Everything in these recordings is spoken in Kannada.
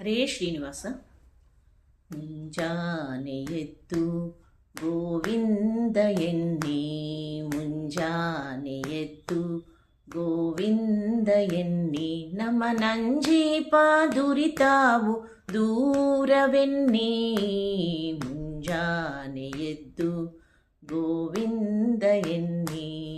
ಹರೇ ಶ್ರೀನಿವಾಸ. ಮುಂಜಾನೆ ಎದ್ದು ಗೋವಿಂದ ಎನ್ನಿ, ಮುಂಜಾನೆ ಎದ್ದು ಗೋವಿಂದ ಎನ್ನಿ, ನಮ್ಮ ನಂಜೀಪ ದುರಿತಾವು ದೂರವೆನ್ನಿ. ಮುಂಜಾನೆ ಎದ್ದು ಗೋವಿಂದ ಎನ್ನಿ.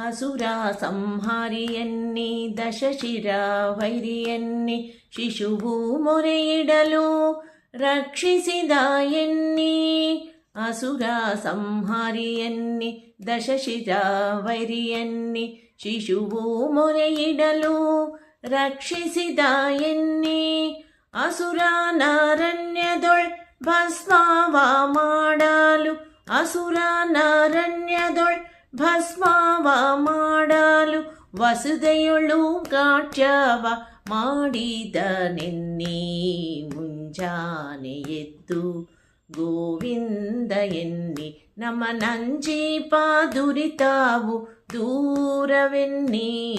ಅಸುರ ಸಂಹಾರಿಯನ್ನಿ, ದಶಶಿರ ವೈರಿಯನ್ನಿ, ಶಿಶುವು ಮೊರೆಯಿಡಲು ರಕ್ಷಿಸಿದ ಎನ್ನಿ. ಅಸುರ ಸಂಹಾರಿಯನ್ನಿ, ದಶಶಿರ ವೈರಿಯನ್ನಿ, ಶಿಶುವು ಮೊರೆಯಿಡಲು ರಕ್ಷಿಸಿದ ಎನ್ನಿ. ಅಸುರನಾರಣ್ಯದೊಳ್ ಭಸ್ಮವ ಮಾಡಲು, ಅಸುರನಾರಣ್ಯದೊಳ್ ಭಸ್ಮವ ಮಾಡಲು, ವಸುದೆಯೊಳು ಕಾಟ್ಯವ ಮಾಡಿದ ನೆನ್ನಿ. ಮುಂಜಾನೆ ಎದ್ದು ಗೋವಿಂದ ಎನ್ನಿ, ನಮ್ಮ ನಂಜೀಪ ದುರಿತಾವು ದೂರವೆನ್ನಿ.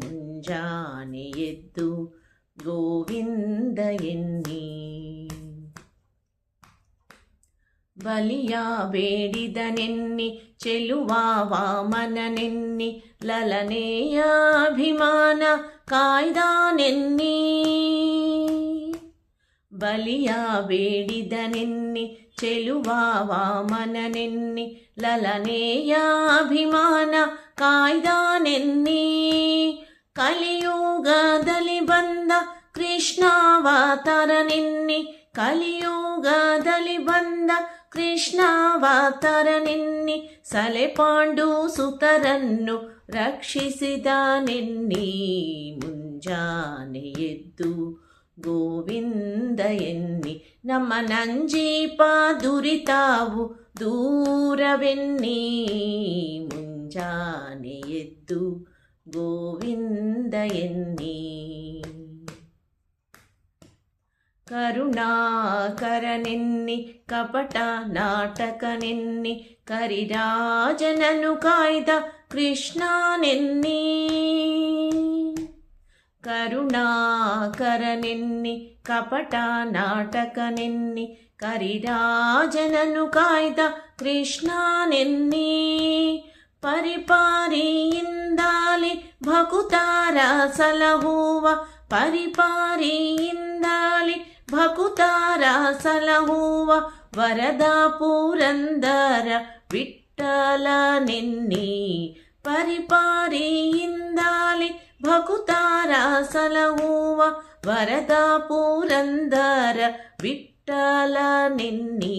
ಮುಂಜಾನೆ ಎದ್ದು ಗೋವಿಂದ ಎನ್ನಿ. ಬಲಿಯ ಬೇಡಿದನೆನ್ನಿ, ಚೆಲುವ ವಾಮನನೆನ್ನಿ, ಲಲನೆಯ ಅಭಿಮಾನ ಕಾಯ್ದಾನೆನ್ನಿ. ಬಲಿಯ ಬೇಡಿದನೆನ್ನಿ, ಚೆಲುವ ವಾಮನನೆನ್ನಿ, ಲಲನೆಯ ಅಭಿಮಾನ ಕಾಯ್ದಾನೆನ್ನಿ. ಕಲಿಯುಗದಲ್ಲಿ ಬಂದ ಕೃಷ್ಣಾವತಾರನೆನ್ನಿ, ಕಲಿಯುಗದಲ್ಲಿ ಬಂದ ಕೃಷ್ಣಾವತಾರನೆನ್ನಿ, ಸಲೆಪಾಂಡು ಸುತರನ್ನು ರಕ್ಷಿಸಿದ ನೆನ್ನಿ. ಮುಂಜಾನೆ ಎದ್ದು ಗೋವಿಂದ ಎನ್ನಿ, ನಮ್ಮ ನಂಜೀಪ ದುರಿತಾವು ದೂರವೆನ್ನಿ. ಮುಂಜಾನೆ ಎದ್ದು ಗೋವಿಂದ ಎನ್ನಿ. ಕರುಣಾಕರನೆನ್ನಿ, ಕಪಟ ನಾಟಕನೆನ್ನಿ, ಕರಿರಾಜನನ್ನು ಕಾಯ್ದ ಕೃಷ್ಣನೆನ್ನಿ. ಕರುಣಾಕರನೆನ್ನಿ, ಕಪಟ ನಾಟಕನೆನ್ನಿ, ಕರಿರಾಜನನ್ನು ಕಾಯ್ದ ಕೃಷ್ಣನೆನ್ನಿ. ಪರಿಪಾರಿಯಿಂದಾಲಿ ಭಕುತಾರ ಸಲಹುವ, ಪರಿಪಾರಿಯಿಂದಾಲಿ ಭಕುತಾರ ಸಲಹುವ, ವರದ ಪುರಂದರ ವಿಠ್ಠಲನೆನ್ನಿ. ಪರಿಪಾರಿಯಿಂದಾಲಿ ಭಕುತಾರ ಸಲಹುವ, ವರದ ಪುರಂದರ ವಿಠ್ಠಲನೆನ್ನಿ.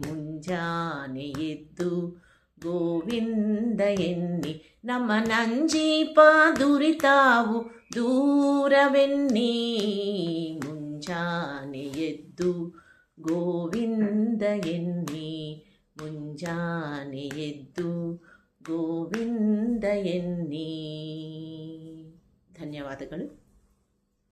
ಮುಂಜಾನೆ ಎದ್ದು ಗೋವಿಂದ ಎನ್ನಿ, ನಮ್ಮ ನಂಜೀಪ ದುರಿತಾವು ದೂರವೆನ್ನಿ. ಮುಂಜಾನೆ ಎದ್ದು ಗೋವಿಂದ ಎನ್ನಿ, ಮುಂಜಾನೆ ಎದ್ದು ಗೋವಿಂದ ಎನ್ನಿ. ಧನ್ಯವಾದಗಳು.